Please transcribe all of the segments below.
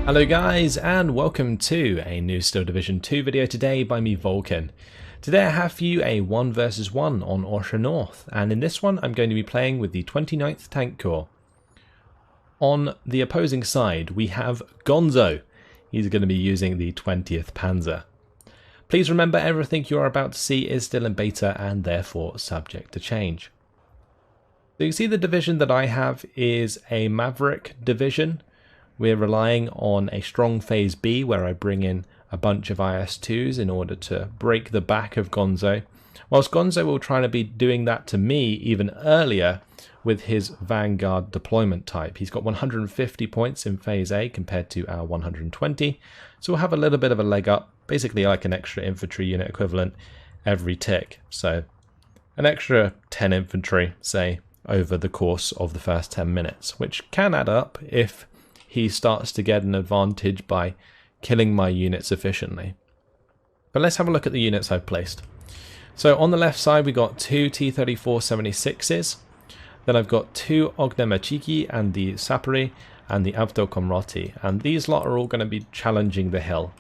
Hello guys, and welcome to a new Steel Division 2 video today by me, Vulcan. Today I have for you a 1 versus 1 on Orsha North, and in this one I'm going to be playing with the 29th Tank Corps. On the opposing side we have Gonzo. He's going to be using the 20th Panzer. Please remember, everything you are about to see is still in beta and therefore subject to change. So you see the division that I have is a Maverick division. We're relying on a strong phase B where I bring in a bunch of IS-2s in order to break the back of Gonzo, whilst Gonzo will try to be doing that to me even earlier with his Vanguard deployment type. He's got 150 points in phase A compared to our 120, so we'll have a little bit of a leg up, basically like an extra infantry unit equivalent every tick. So an extra 10 infantry, say, over the course of the first 10 minutes, which can add up if he starts to get an advantage by killing my units efficiently. But let's have a look at the units I've placed. So on the left side we got two T-34-76s, then I've got two Ognemechiki and the Sapari and the Avtokomroti, and these lot are all going to be challenging the hill.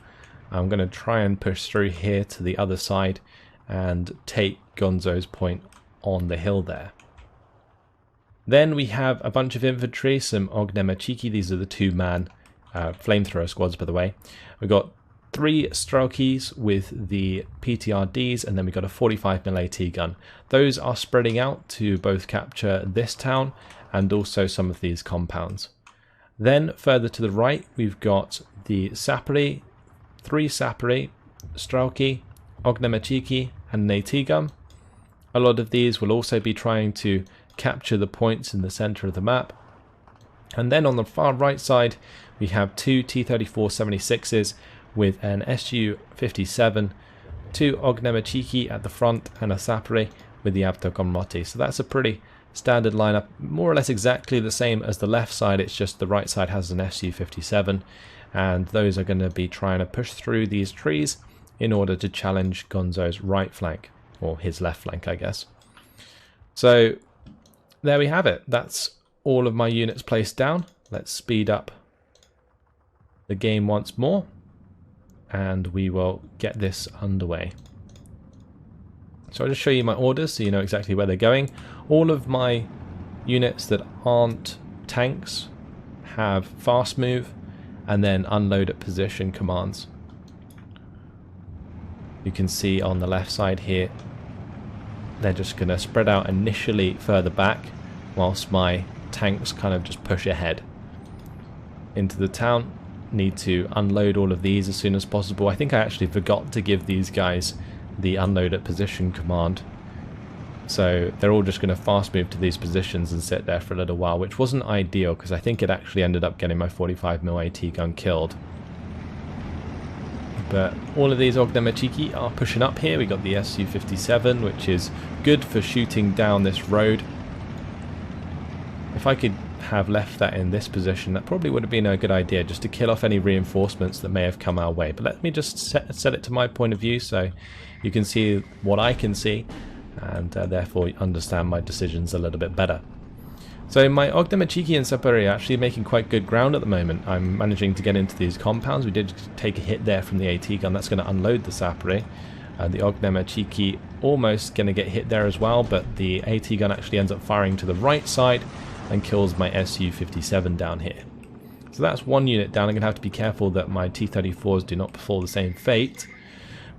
I'm going to try and push through here to the other side and take Gonzo's point on the hill there. Then we have a bunch of infantry, some Ognemechiki. These are the two-man flamethrower squads, by the way. We've got three Strelkis with the PTRDs, and then we've got a 45mm AT gun. Those are spreading out to both capture this town and also some of these compounds. Then further to the right, we've got the Sapari, three Sapari, Strelki, Ognemechiki, and an AT gun. A lot of these will also be trying to capture the points in the center of the map. And then on the far right side we have two T-34-76s with an Su-57, two Ognemechiki at the front, and a Sapari with the Avtokomroti. So that's a pretty standard lineup, more or less exactly the same as the left side, it's just the right side has an Su-57, and those are going to be trying to push through these trees in order to challenge Gonzo's right flank, or his left flank I guess. So there we have it. That's all of my units placed down. Let's speed up the game once more and we will get this underway. So I'll just show you my orders so you know exactly where they're going. All of my units that aren't tanks have fast move and then unload at position commands. You can see on the left side here they're just going to spread out initially further back whilst my tanks kind of just push ahead into the town. Need to unload all of these as soon as possible. I think I actually forgot to give these guys the unload at position command, so they're all just going to fast move to these positions and sit there for a little while, which wasn't ideal because I think it actually ended up getting my 45mm AT gun killed. But all of these Ognemechiki are pushing up here. We got the Su-57, which is good for shooting down this road. If I could have left that in this position, that probably would have been a good idea, just to kill off any reinforcements that may have come our way. But let me just set it to my point of view so you can see what I can see, and therefore understand my decisions a little bit better. So my Ognemechiki and Sapari are actually making quite good ground at the moment. I'm managing to get into these compounds. We did take a hit there from the AT gun. That's going to unload the Sapari. The Ognemechiki almost going to get hit there as well, but the AT gun actually ends up firing to the right side and kills my Su-57 down here. So that's one unit down. I'm going to have to be careful that my T-34s do not befall the same fate.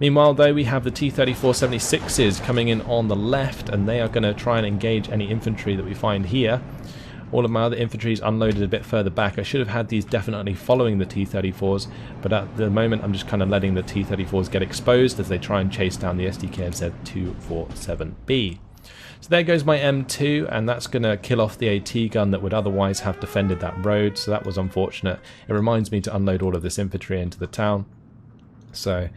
Meanwhile though, we have the T-34-76s coming in on the left, and they are going to try and engage any infantry that we find here. All of my other infantry is unloaded a bit further back. I should have had these definitely following the T-34s, but at the moment I'm just kind of letting the T-34s get exposed as they try and chase down the SDKZ-247B. So there goes my M2, and that's going to kill off the AT gun that would otherwise have defended that road, so that was unfortunate. It reminds me to unload all of this infantry into the town. So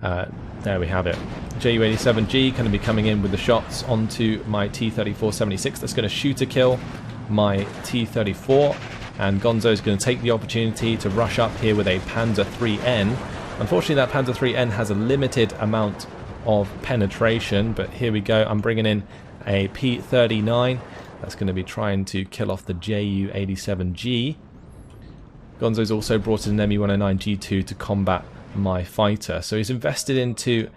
there we have it. Ju-87G going to be coming in with the shots onto my T-34-76. That's going to shoot a kill my T-34, and Gonzo is going to take the opportunity to rush up here with a Panzer 3N. Unfortunately that Panzer 3N has a limited amount of penetration, but here we go. I'm bringing in a P39 that's going to be trying to kill off the Ju-87G. Gonzo's also brought in an Me-109 G2 to combat my fighter. So he's invested into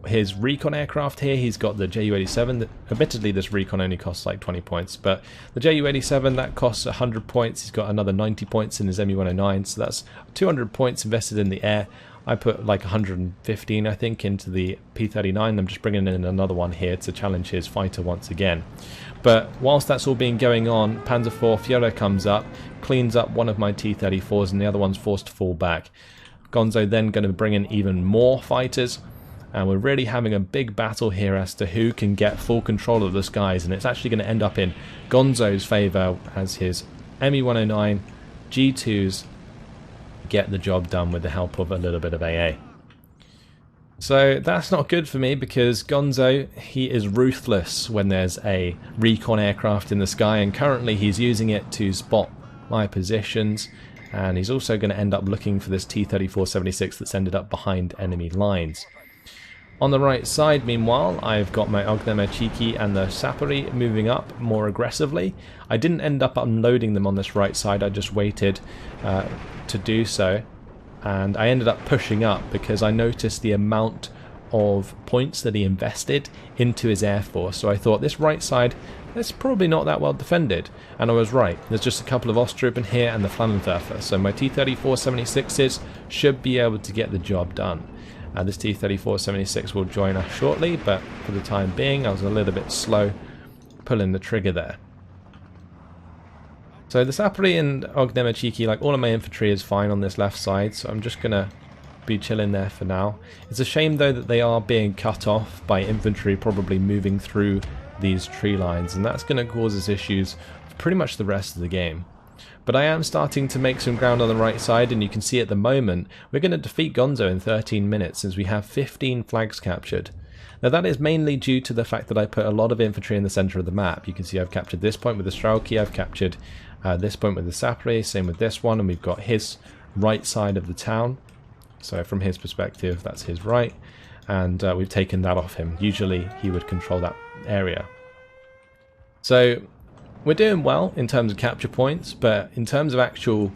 his recon aircraft here. He's got the Ju-87. Admittedly, this recon only costs like 20 points, but the Ju-87, that costs 100 points. He's got another 90 points in his Me-109, so that's 200 points invested in the air. I put like 115, I think, into the P-39. I'm just bringing in another one here to challenge his fighter once again. But whilst that's all been going on, Panzer IV Fiora comes up, cleans up one of my T-34s, and the other one's forced to fall back. Gonzo then going to bring in even more fighters, and we're really having a big battle here as to who can get full control of the skies, and it's actually going to end up in Gonzo's favour as his Me-109 G2s get the job done with the help of a little bit of AA. So that's not good for me, because Gonzo, he is ruthless when there's a recon aircraft in the sky, and currently he's using it to spot my positions, and he's also going to end up looking for this T-34-76 that's ended up behind enemy lines. On the right side, meanwhile, I've got my Ogneme and the Sapori moving up more aggressively. I didn't end up unloading them on this right side, I just waited to do so, and I ended up pushing up because I noticed the amount of points that he invested into his air force. So I thought, this right side, it's probably not that well defended, and I was right. There's just a couple of Osttruppen here and the Flammenwerfer, so my T-34-76s should be able to get the job done. This T-34-76 will join us shortly, but for the time being I was a little bit slow pulling the trigger there. So the Sapori and Ogneme, like all of my infantry, is fine on this left side, so I'm just going to be chilling there for now. It's a shame though that they are being cut off by infantry probably moving through these tree lines, and that's going to cause us issues for pretty much the rest of the game. But I am starting to make some ground on the right side, and you can see at the moment we're going to defeat Gonzo in 13 minutes since we have 15 flags captured. Now that is mainly due to the fact that I put a lot of infantry in the centre of the map. You can see I've captured this point with the Strelki, I've captured this point with the Sapri, same with this one, and we've got his right side of the town. So from his perspective, that's his right, and we've taken that off him. Usually he would control that area. So we're doing well in terms of capture points, but in terms of actual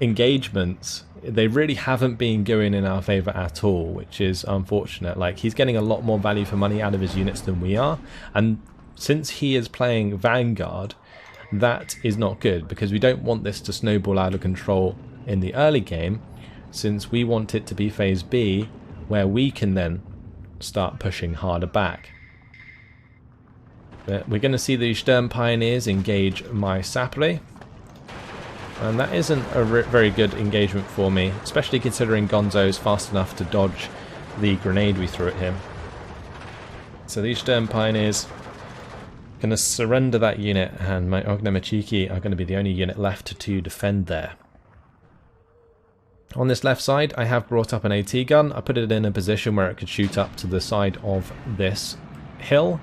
engagements, they really haven't been going in our favour at all, which is unfortunate. Like, he's getting a lot more value for money out of his units than we are, and since he is playing Vanguard, that is not good, because we don't want this to snowball out of control in the early game, since we want it to be phase B, where we can then start pushing harder back. But we're going to see the Sturm Pioneers engage my Sapri, and that isn't a very good engagement for me, especially considering Gonzo's fast enough to dodge the grenade we threw at him. So these Sturm Pioneers are going to surrender that unit, and my Ogneme are going to be the only unit left to defend there. On this left side, I have brought up an AT gun. I put it in a position where it could shoot up to the side of this hill,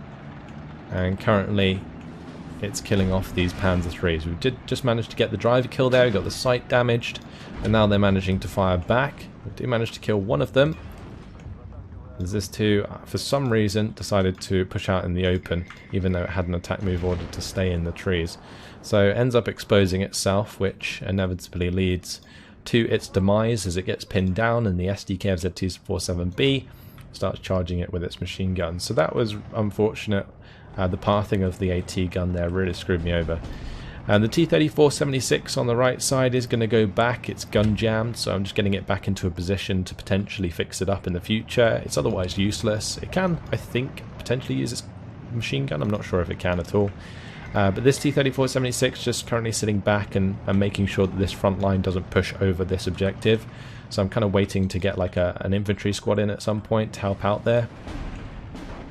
and currently it's killing off these Panzer IIIs. We did just manage to get the driver kill there, we got the sight damaged, and now they're managing to fire back. We do manage to kill one of them, as this two, for some reason, decided to push out in the open, even though it had an attack move order to stay in the trees. So it ends up exposing itself, which inevitably leads to its demise as it gets pinned down, and the SDKFZ T-47B starts charging it with its machine gun. So that was unfortunate. The pathing of the AT gun there really screwed me over. And the T-34-76 on the right side is going to go back. It's gun jammed, so I'm just getting it back into a position to potentially fix it up in the future. It's otherwise useless. It can, I think, potentially use its machine gun. I'm not sure if it can at all. But this T-34-76 just currently sitting back and making sure that this front line doesn't push over this objective. So I'm kind of waiting to get like an infantry squad in at some point to help out there.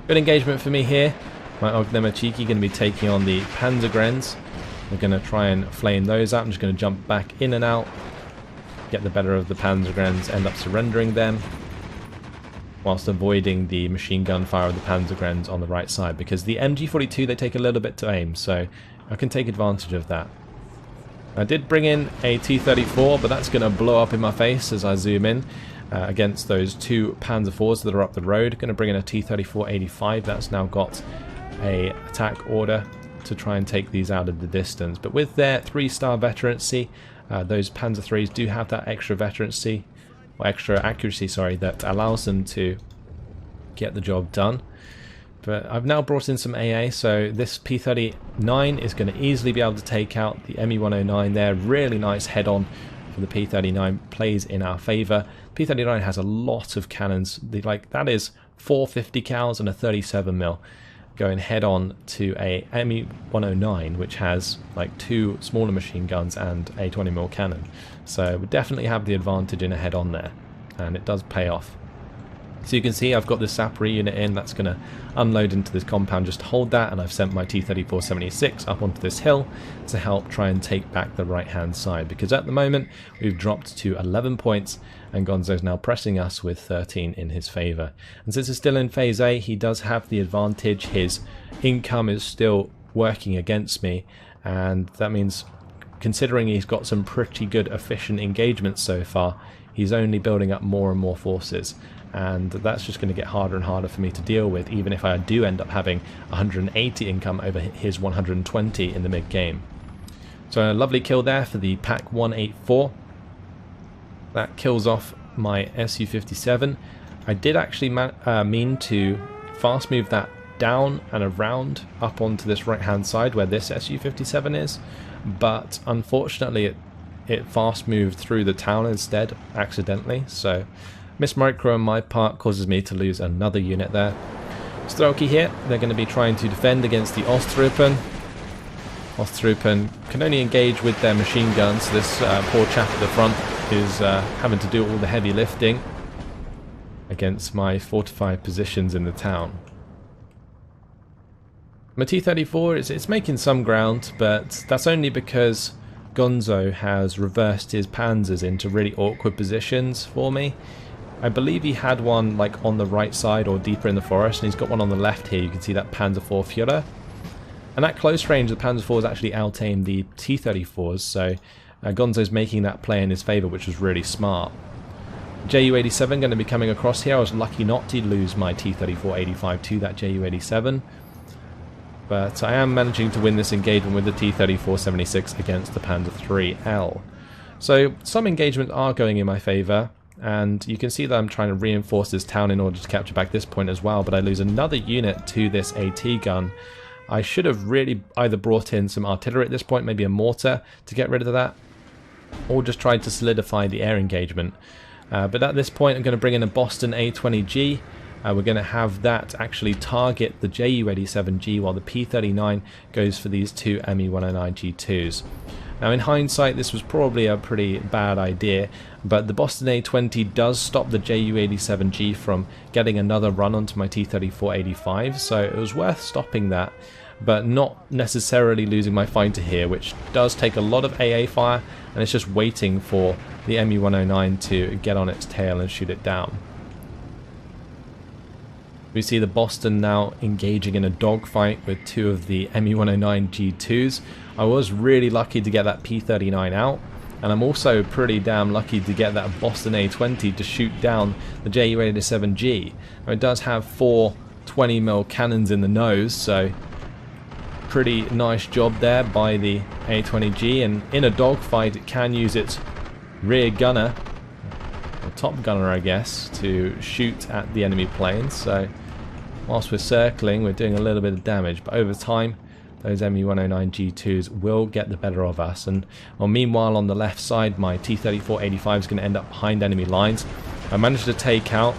Good engagement for me here. My Ogneme going to be taking on the Panzer. We're going to try and flame those out. I'm just going to jump back in and out, get the better of the Panzer, end up surrendering them, whilst avoiding the machine gun fire of the Panzer on the right side, because the MG42, they take a little bit to aim, so I can take advantage of that. I did bring in a T-34, but that's going to blow up in my face as I zoom in against those two Panzer IVs that are up the road. Going to bring in a T-34-85 that's now got a attack order to try and take these out of the distance. But with their 3-star veterancy, Those Panzer IIIs do have that extra veterancy, or extra accuracy, sorry, that allows them to get the job done. But I've now brought in some AA, so this P39 is going to easily be able to take out the ME109 there. Really nice head-on for the P39, plays in our favour. P39 has a lot of cannons, that is 450 cals and a 37mm going head-on to a ME109, which has like 2 smaller machine guns and a 20mm cannon. So we definitely have the advantage in a head-on there, and it does pay off. So you can see I've got this sapper unit in that's going to unload into this compound. Just hold that, and I've sent my T-34-76 up onto this hill to help try and take back the right hand side, because at the moment we've dropped to 11 points and Gonzo's now pressing us with 13 in his favour. And since it's still in phase A, he does have the advantage. His income is still working against me, and that means, considering he's got some pretty good efficient engagements so far, he's only building up more and more forces. And that's just going to get harder and harder for me to deal with, even if I do end up having 180 income over his 120 in the mid-game. So a lovely kill there for the Pak 184. That kills off my Su-57. I did actually mean to fast move that down and around up onto this right-hand side where this Su-57 is, but unfortunately it fast moved through the town instead, accidentally, so miss micro on my part causes me to lose another unit there. Stroke here, they're going to be trying to defend against the Osttruppen. Osttruppen can only engage with their machine guns. This poor chap at the front is having to do all the heavy lifting against my fortified positions in the town. My T-34, it's making some ground, but that's only because Gonzo has reversed his Panzers into really awkward positions for me. I believe he had one like on the right side or deeper in the forest, and he's got one on the left here. You can see that Panzer IV Führer. And at close range, the Panzer IVs actually out-aimed the T-34s, so Gonzo's making that play in his favour, which was really smart. Ju-87 going to be coming across here. I was lucky not to lose my T-34-85 to that Ju-87. But I am managing to win this engagement with the T-34-76 against the Panzer IIIL. So some engagements are going in my favour. And you can see that I'm trying to reinforce this town in order to capture back this point as well, but I lose another unit to this AT gun. I should have really either brought in some artillery at this point, maybe a mortar to get rid of that, or just tried to solidify the air engagement. But at this point I'm going to bring in a Boston A20G. We're going to have that actually target the Ju-87G while the P-39 goes for these two ME-109 G2s. Now in hindsight this was probably a pretty bad idea, but the Boston A20 does stop the Ju-87G from getting another run onto my T-34-85, so it was worth stopping that, but not necessarily losing my fighter here, which does take a lot of AA fire, and it's just waiting for the ME-109 to get on its tail and shoot it down. We see the Boston now engaging in a dogfight with two of the ME-109 G2s. I was really lucky to get that P-39 out, and I'm also pretty damn lucky to get that Boston A20 to shoot down the Ju-87G. It does have 4 20mm cannons in the nose, so pretty nice job there by the A20G, and in a dogfight it can use its rear gunner, or top gunner I guess, to shoot at the enemy planes. So whilst we're circling, we're doing a little bit of damage, but over time those ME-109 G2s will get the better of us. And well, meanwhile on the left side, my T-34-85 is going to end up behind enemy lines. I managed to take out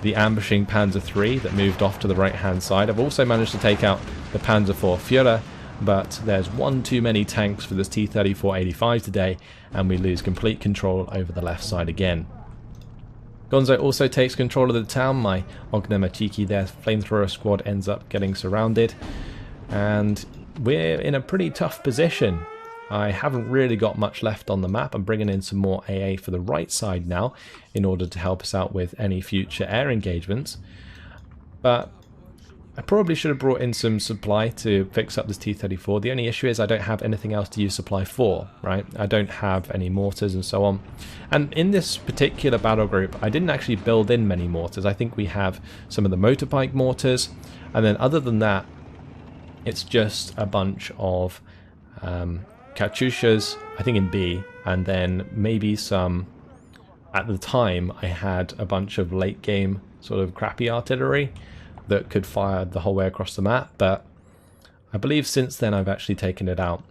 the ambushing Panzer III that moved off to the right hand side. I've also managed to take out the Panzer IV Führer, but there's one too many tanks for this T-34-85 today, and we lose complete control over the left side again. Gonzo also takes control of the town. My Ognamachiki there, flamethrower squad, ends up getting surrounded, and we're in a pretty tough position. I haven't really got much left on the map. I'm bringing in some more AA for the right side now in order to help us out with any future air engagements. But I probably should have brought in some supply to fix up this T-34. The only issue is I don't have anything else to use supply for, right? I don't have any mortars and so on. And in this particular battle group, I didn't actually build in many mortars. I think we have some of the motorbike mortars, and then other than that, it's just a bunch of Katyushas, I think in B, and then maybe some, at the time I had a bunch of late game sort of crappy artillery that could fire the whole way across the map, but I believe since then I've actually taken it out.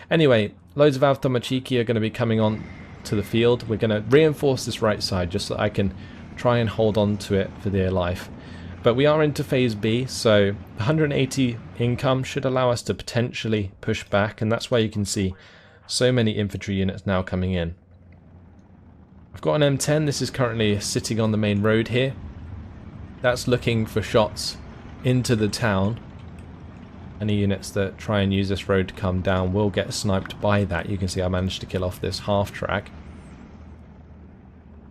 Anyway, loads of Avtomachiki are going to be coming on to the field. We're going to reinforce this right side just so I can try and hold on to it for dear life. But we are into phase B, so 180 income should allow us to potentially push back, and that's why you can see so many infantry units now coming in. I've got an M10, this is currently sitting on the main road here. That's looking for shots into the town. Any units that try and use this road to come down will get sniped by that. You can see I managed to kill off this half track.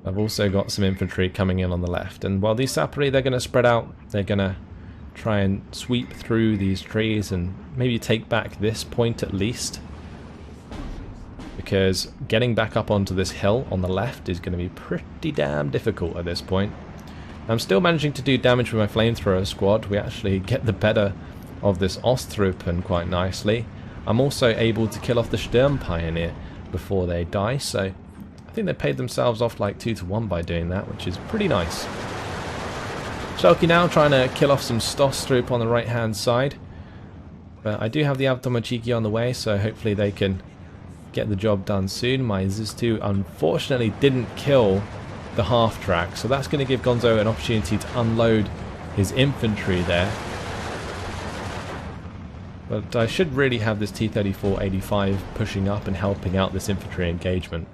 I've also got some infantry coming in on the left, and while these Sapori, they're going to spread out, they're going to try and sweep through these trees and maybe take back this point at least, because getting back up onto this hill on the left is going to be pretty damn difficult at this point. I'm still managing to do damage with my flamethrower squad. We actually get the better of this Osttruppen quite nicely. I'm also able to kill off the Sturm Pioneer before they die, so I think they paid themselves off like 2-1 by doing that, which is pretty nice. Schalke now trying to kill off some Stosstrup on the right hand side, but I do have the Avtomachiki on the way, so hopefully they can get the job done soon. My Ziz2 unfortunately didn't kill the half track, so that's going to give Gonzo an opportunity to unload his infantry there. But I should really have this T-34-85 pushing up and helping out this infantry engagement.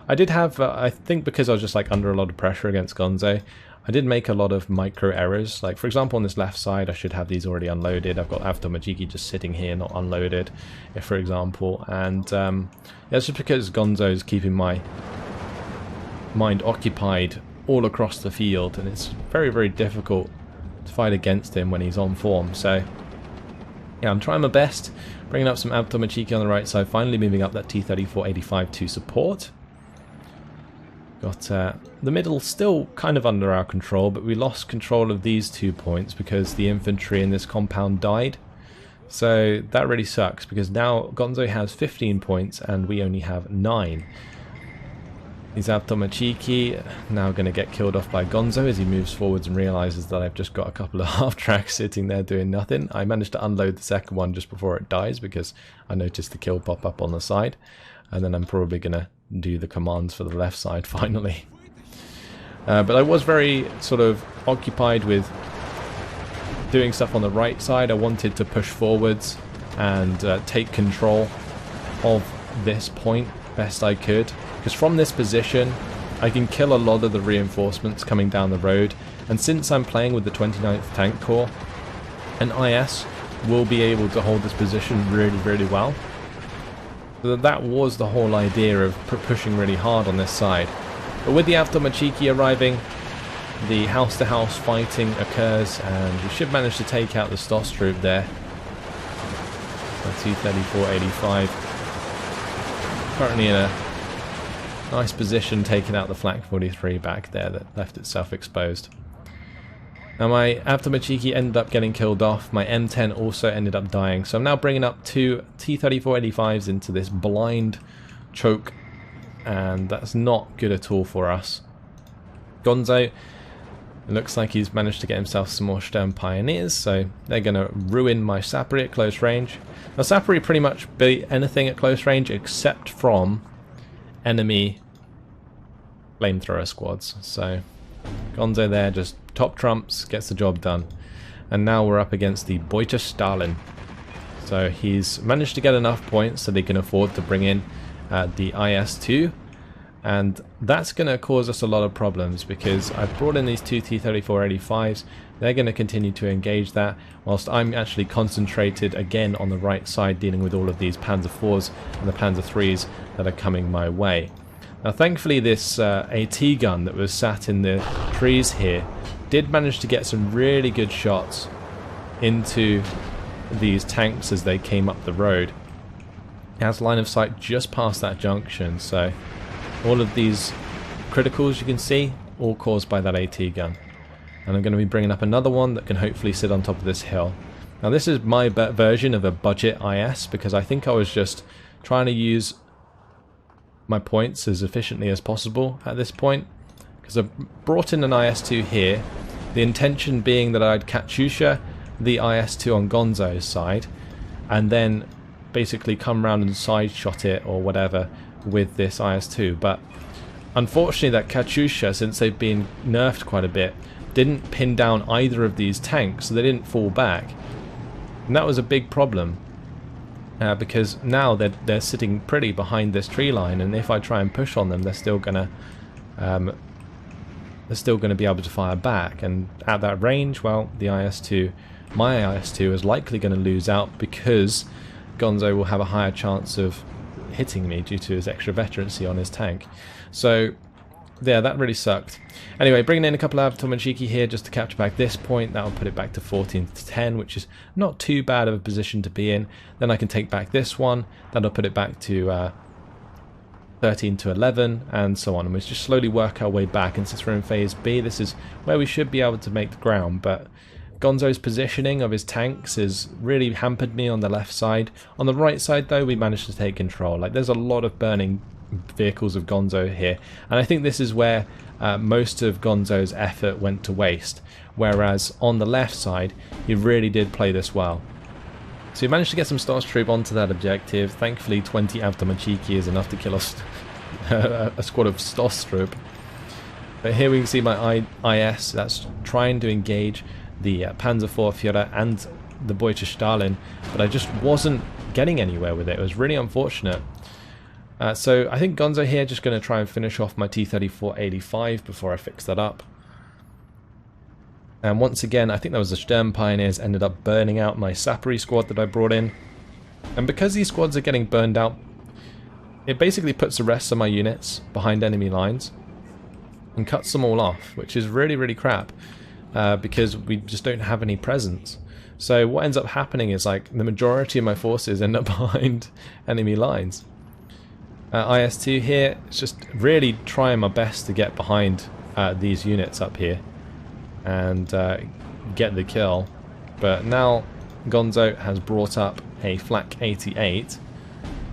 I did have, I think because I was just like under a lot of pressure against Gonzo, I did make a lot of micro errors. Like for example on this left side I should have these already unloaded. I've got Avtomachiki just sitting here not unloaded, for example. And yeah, it's just because Gonzo is keeping my mind occupied all across the field, and it's very, very difficult to fight against him when he's on form. So yeah, I'm trying my best, bringing up some Avtomachiki on the right side, finally moving up that T-34-85 to support. Got the middle still kind of under our control, but we lost control of these 2 points because the infantry in this compound died. So that really sucks, because now Gonzo has 15 points and we only have 9. These Avtomachiki now going to get killed off by Gonzo as he moves forwards and realizes that I've just got a couple of half tracks sitting there doing nothing. I managed to unload the second one just before it dies because I noticed the kill pop up on the side, and then I'm probably going to do the commands for the left side finally. But I was very sort of occupied with doing stuff on the right side. I wanted to push forwards and take control of this point best I could, because from this position I can kill a lot of the reinforcements coming down the road, and since I'm playing with the 29th Tank Corps, an IS will be able to hold this position really, really well. So that was the whole idea of pushing really hard on this side. But with the Avtomachiki arriving, the house-to-house fighting occurs, and we should manage to take out the Stosstrup there. T-34-85 currently in a nice position, taking out the Flak 43 back there that left itself exposed. Now my Avtomachiki ended up getting killed off, my M10 also ended up dying, so I'm now bringing up 2 T-34-85s into this blind choke, and that's not good at all for us. Gonzo, it looks like he's managed to get himself some more Sturm Pioneers, so they're going to ruin my Sapori at close range. Now Sapori pretty much beat anything at close range except from enemy flamethrower squads, so Gonzo there just top trumps, gets the job done. And now we're up against the Beuter Stalin. So he's managed to get enough points so they can afford to bring in the IS-2. And that's going to cause us a lot of problems, because I've brought in these 2 T-34-85s. They're going to continue to engage that, whilst I'm actually concentrated again on the right side, dealing with all of these Panzer IVs and the Panzer IIIs that are coming my way. Now thankfully this AT gun that was sat in the trees here did manage to get some really good shots into these tanks as they came up the road. It has line of sight just past that junction, so all of these criticals you can see, all caused by that AT gun. And I'm going to be bringing up another one that can hopefully sit on top of this hill. Now this is my version of a budget IS, because I think I was just trying to use my points as efficiently as possible at this point, because I've brought in an IS-2 here, the intention being that I'd Katyusha the IS-2 on Gonzo's side, and then basically come around and side shot it or whatever with this IS-2. But unfortunately that Katyusha, since they've been nerfed quite a bit, didn't pin down either of these tanks, so they didn't fall back. And that was a big problem, because now they're sitting pretty behind this tree line, and if I try and push on them, they're still gonna be able to fire back. And at that range, well, the IS-2, my IS-2 is likely going to lose out, because Gonzo will have a higher chance of hitting me due to his extra veterancy on his tank. So yeah, that really sucked. Anyway, bringing in a couple of Avtomatyki here just to capture back this point. That will put it back to 14 to 10, which is not too bad of a position to be in. Then I can take back this one. That'll put it back to 13 to 11, and so on. And we just slowly work our way back. And since we're in phase B, this is where we should be able to make the ground. But Gonzo's positioning of his tanks has really hampered me on the left side. On the right side, though, we managed to take control. Like, there's a lot of burning vehicles of Gonzo here, and I think this is where most of Gonzo's effort went to waste, whereas on the left side he really did play this well. So he managed to get some Stas Troop onto that objective. Thankfully 20 Avtomatyki is enough to kill a squad of Stas Troop. But here we can see my IS that's trying to engage the Panzer IV Führer and the Beuter Stalin, but I just wasn't getting anywhere with it. It was really unfortunate. So I think Gonzo here just going to try and finish off my T-34-85 before I fix that up. And once again, I think that was the Sturm Pioneers ended up burning out my Sappery squad that I brought in. And because these squads are getting burned out, it basically puts the rest of my units behind enemy lines and cuts them all off, which is really, really crap, because we just don't have any presence. So what ends up happening is, like, the majority of my forces end up behind enemy lines. IS-2 here, it's just really trying my best to get behind these units up here and get the kill. But now Gonzo has brought up a Flak 88,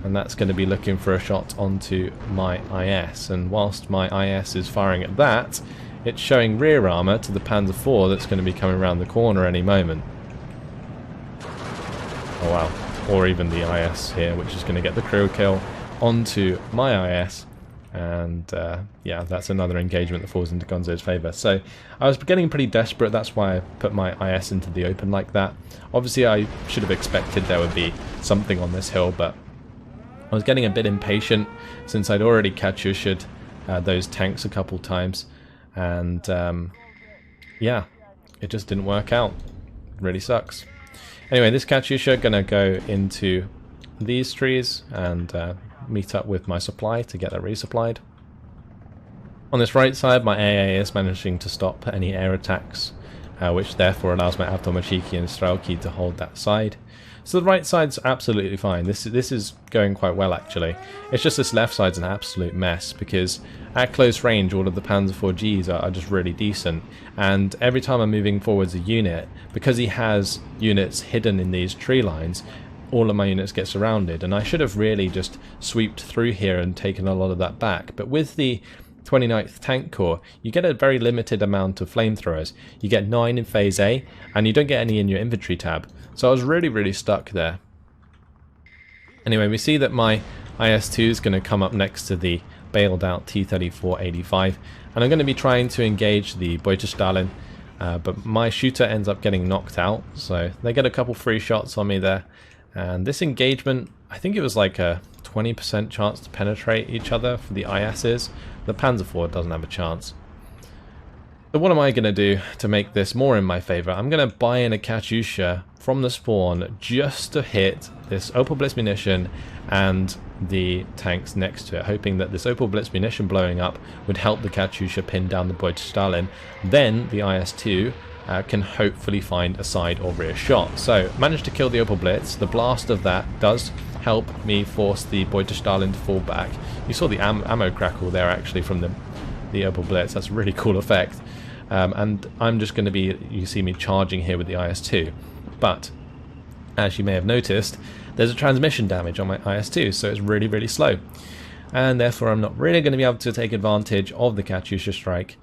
and that's going to be looking for a shot onto my IS. And whilst my IS is firing at that, it's showing rear armour to the Panzer IV that's going to be coming around the corner any moment. Oh wow. Or even the IS here, which is going to get the crew kill onto my IS, and yeah, that's another engagement that falls into Gonzo's favour. So I was getting pretty desperate, that's why I put my IS into the open like that. Obviously I should have expected there would be something on this hill, but I was getting a bit impatient since I'd already Katyusha'd those tanks a couple times, and yeah, it just didn't work out. It really sucks. Anyway, this Katyusha gonna go into these trees and meet up with my supply to get that resupplied. On this right side, my AA is managing to stop any air attacks, which therefore allows my Avtomatyki and Strelki to hold that side. So the right side's absolutely fine. This is going quite well, actually. It's just this left side's an absolute mess, because at close range all of the Panzer IV Gs are just really decent, and every time I'm moving forwards a unit, because he has units hidden in these tree lines, all of my units get surrounded, and I should have really just sweeped through here and taken a lot of that back. But with the 29th Tank Corps, you get a very limited amount of flamethrowers. You get 9 in Phase A, and you don't get any in your inventory tab. So I was really, really stuck there. Anyway, we see that my IS-2 is going to come up next to the bailed out T-34-85, and I'm going to be trying to engage the Beuter Stalin, but my shooter ends up getting knocked out, so they get a couple free shots on me there. And this engagement, I think it was like a 20% chance to penetrate each other for the ISs. The Panzer IV doesn't have a chance. So what am I going to do to make this more in my favour? I'm going to buy in a Katyusha from the spawn just to hit this Opel Blitz munition and the tanks next to it, hoping that this Opel Blitz munition blowing up would help the Katyusha pin down the Beuter Stalin. Then the IS-2 can hopefully find a side or rear shot. So managed to kill the Opel Blitz. The blast of that does help me force the Beuter Stalin to fall back. You saw the ammo crackle there actually from the Opel Blitz. That's a really cool effect. And I'm just going to be, you see me charging here with the IS-2. But as you may have noticed, there's a transmission damage on my IS-2, so it's really, really slow. And therefore I'm not really going to be able to take advantage of the Katyusha strike,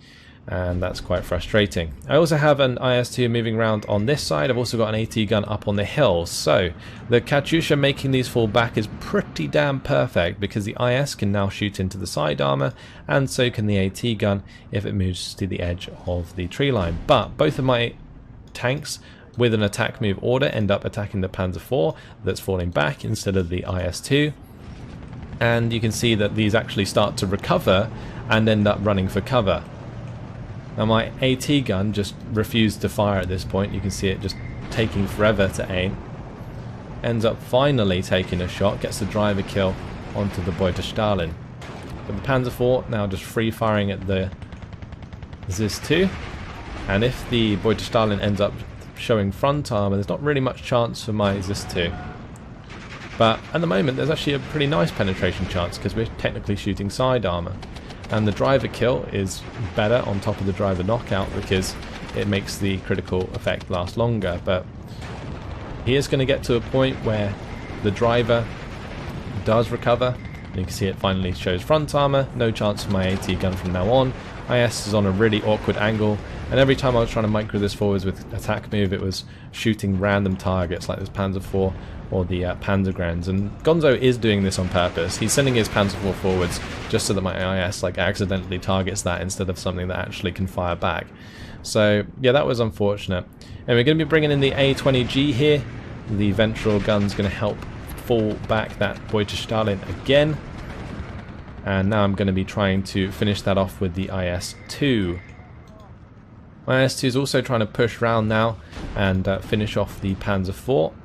and that's quite frustrating. I also have an IS-2 moving around on this side. I've also got an AT gun up on the hill, so the Katyusha making these fall back is pretty damn perfect, because the IS can now shoot into the side armor, and so can the AT gun if it moves to the edge of the tree line. But both of my tanks with an attack move order end up attacking the Panzer IV that's falling back instead of the IS-2. And you can see that these actually start to recover and end up running for cover. Now my AT gun just refused to fire at this point. You can see it just taking forever to aim. Ends up finally taking a shot, gets the driver kill onto the Beutelstahlin. But the Panzer IV now just free firing at the ZIS-2. And if the Beutelstahlin ends up showing front armor, there's not really much chance for my ZIS-2. But at the moment there's actually a pretty nice penetration chance, because we're technically shooting side armor. And the driver kill is better on top of the driver knockout, because it makes the critical effect last longer. But he is going to get to a point where the driver does recover. You can see it finally shows front armor. No chance for my AT gun from now on. IS is on a really awkward angle, and every time I was trying to micro this forwards with attack move, it was shooting random targets like this Panzer IV or the Panzergrens. And Gonzo is doing this on purpose. He's sending his Panzer IV forwards just so that my IS like accidentally targets that instead of something that actually can fire back. So yeah, that was unfortunate. And we're going to be bringing in the A20G here. The ventral gun's going to help fall back that Beutelstahlin again. And now I'm going to be trying to finish that off with the IS-2. My IS-2 is also trying to push round now and finish off the Panzer IV.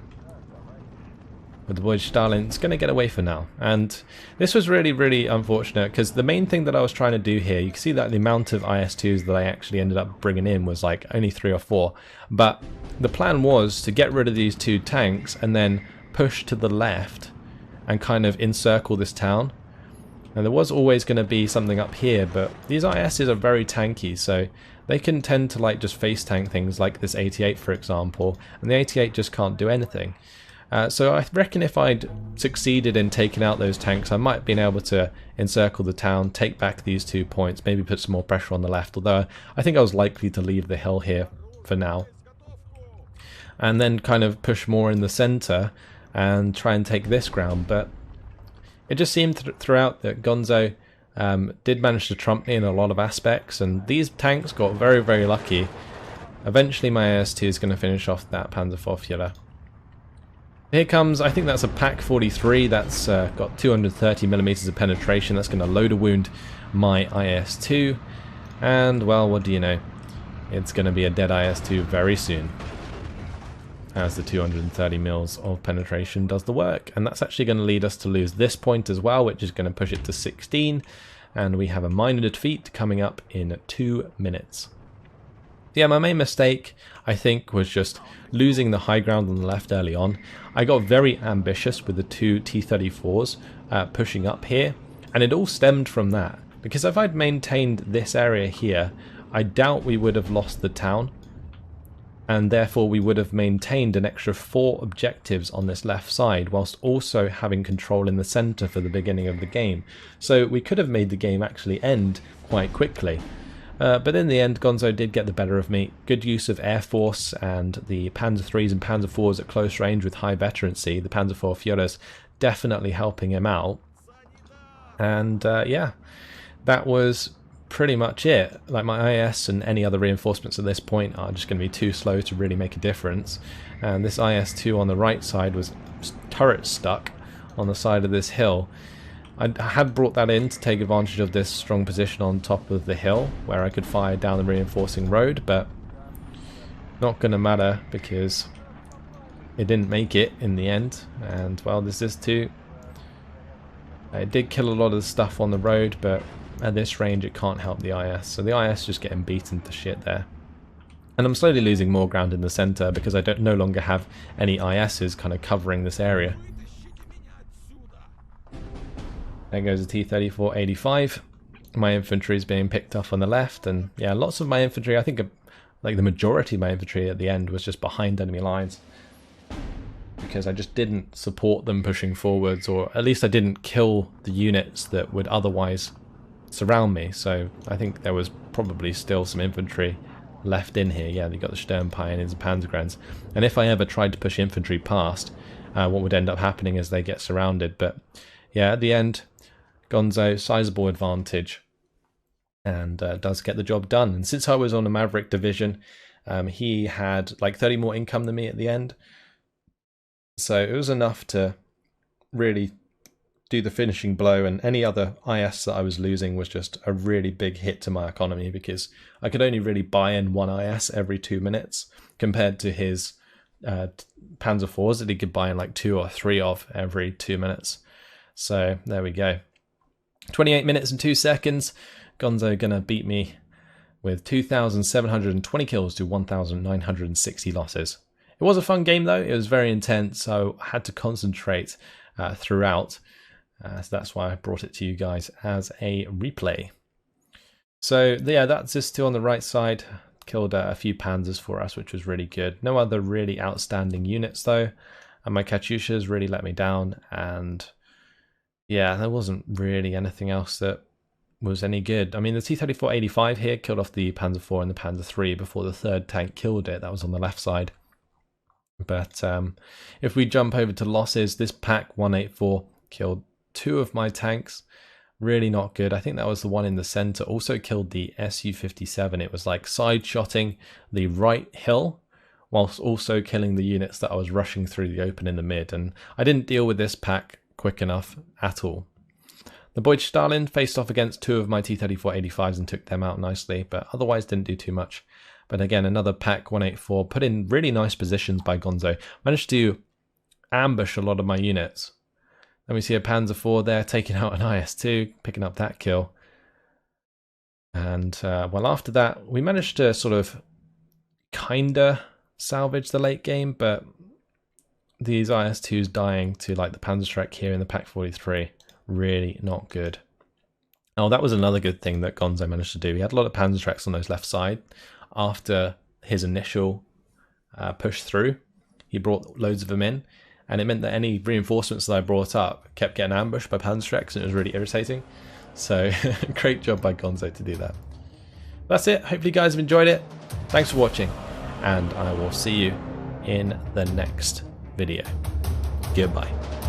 But the Beutelstahlin is going to get away for now. And this was really, really unfortunate, because the main thing that I was trying to do here, you can see that the amount of IS-2s that I actually ended up bringing in was like only 3 or 4. But the plan was to get rid of these 2 tanks and then push to the left and kind of encircle this town. And there was always going to be something up here, but these ISs are very tanky, so they can tend to like just face tank things like this 88 for example, and the 88 just can't do anything. So I reckon if I'd succeeded in taking out those tanks, I might have been able to encircle the town, take back these 2 points, maybe put some more pressure on the left, although I think I was likely to leave the hill here for now. And then kind of push more in the centre and try and take this ground, but it just seemed throughout that Gonzo did manage to trump me in a lot of aspects, and these tanks got very, very lucky. Eventually my IS-2 is going to finish off that Panzer IV Führer. Here comes, I think that's a Pak 43, that's got 230mm of penetration. That's going to load a wound my IS-2, and well, what do you know, it's going to be a dead IS-2 very soon, as the 230mm of penetration does the work. And that's actually going to lead us to lose this point as well, which is going to push it to 16, and we have a minor defeat coming up in 2 minutes. Yeah, my main mistake, I think, was just losing the high ground on the left early on. I got very ambitious with the 2 T-34s pushing up here, and it all stemmed from that. Because if I'd maintained this area here, I doubt we would have lost the town, and therefore we would have maintained an extra 4 objectives on this left side, whilst also having control in the centre for the beginning of the game. So we could have made the game actually end quite quickly. But in the end, Gonzo did get the better of me. Good use of Air Force and the Panzer IIIs and Panzer IVs at close range with high veterancy. The Panzer IV Führers definitely helping him out. And yeah, that was pretty much it. Like, my IS and any other reinforcements at this point are just going to be too slow to really make a difference. And this IS-2 on the right side was turret stuck on the side of this hill. I had brought that in to take advantage of this strong position on top of the hill where I could fire down the reinforcing road, but not going to matter because it didn't make it in the end. And well, there's this too. It did kill a lot of the stuff on the road, but at this range it can't help the IS. So the IS just getting beaten to shit there. And I'm slowly losing more ground in the centre because I no longer have any ISs kind of covering this area. There goes a T-34-85. My infantry is being picked up on the left, and yeah, lots of my infantry, I think like the majority of my infantry at the end was just behind enemy lines. because I just didn't support them pushing forwards, or at least I didn't kill the units that would otherwise surround me. So I think there was probably still some infantry left in here. Yeah, you got the Sturmpioneers and Panzergrens, and if I ever tried to push infantry past, what would end up happening is they get surrounded. But yeah, at the end, Gonzo, sizable advantage, and does get the job done. And since I was on a Maverick division, he had like 30 more income than me at the end, so it was enough to really do the finishing blow, and any other IS that I was losing was just a really big hit to my economy, because I could only really buy in one IS every 2 minutes compared to his Panzer IVs that he could buy in like 2 or 3 of every 2 minutes. So there we go. 28 minutes and 2 seconds. Gonzo gonna beat me with 2,720 kills to 1,960 losses. It was a fun game though. It was very intense, so I had to concentrate throughout. So that's why I brought it to you guys as a replay. So yeah, that's this two on the right side. Killed a few Panzers for us, which was really good. No other really outstanding units though. And my Katyushas really let me down. And yeah, there wasn't really anything else that was any good. I mean, the T-34-85 here killed off the Panzer IV and the Panzer III before the third tank killed it. That was on the left side. But if we jump over to losses, this Pak 184 killed 2 of my tanks. Really not good. I think that was the one in the center. Also killed the Su-57. It was like side-shotting the right hill whilst also killing the units that I was rushing through the open in the mid. And I didn't deal with this Pak quick enough at all. The Boyd Stalin faced off against 2 of my T-34-85s and took them out nicely, but otherwise didn't do too much. But again, another Pak 184 put in really nice positions by Gonzo. Managed to ambush a lot of my units. Then we see a Panzer IV there taking out an IS-2, picking up that kill. And well, after that, we managed to sort of kinda salvage the late game, but these IS-2s dying to like the Panzerschreck here in the Pak 43, really not good. Oh, that was another good thing that Gonzo managed to do. He had a lot of Panzerschrecks on those left side. After his initial push through, he brought loads of them in, and it meant that any reinforcements that I brought up kept getting ambushed by Panzerschrecks, and it was really irritating. So great job by Gonzo to do that. That's it. Hopefully you guys have enjoyed it. Thanks for watching, and I will see you in the next video. Goodbye.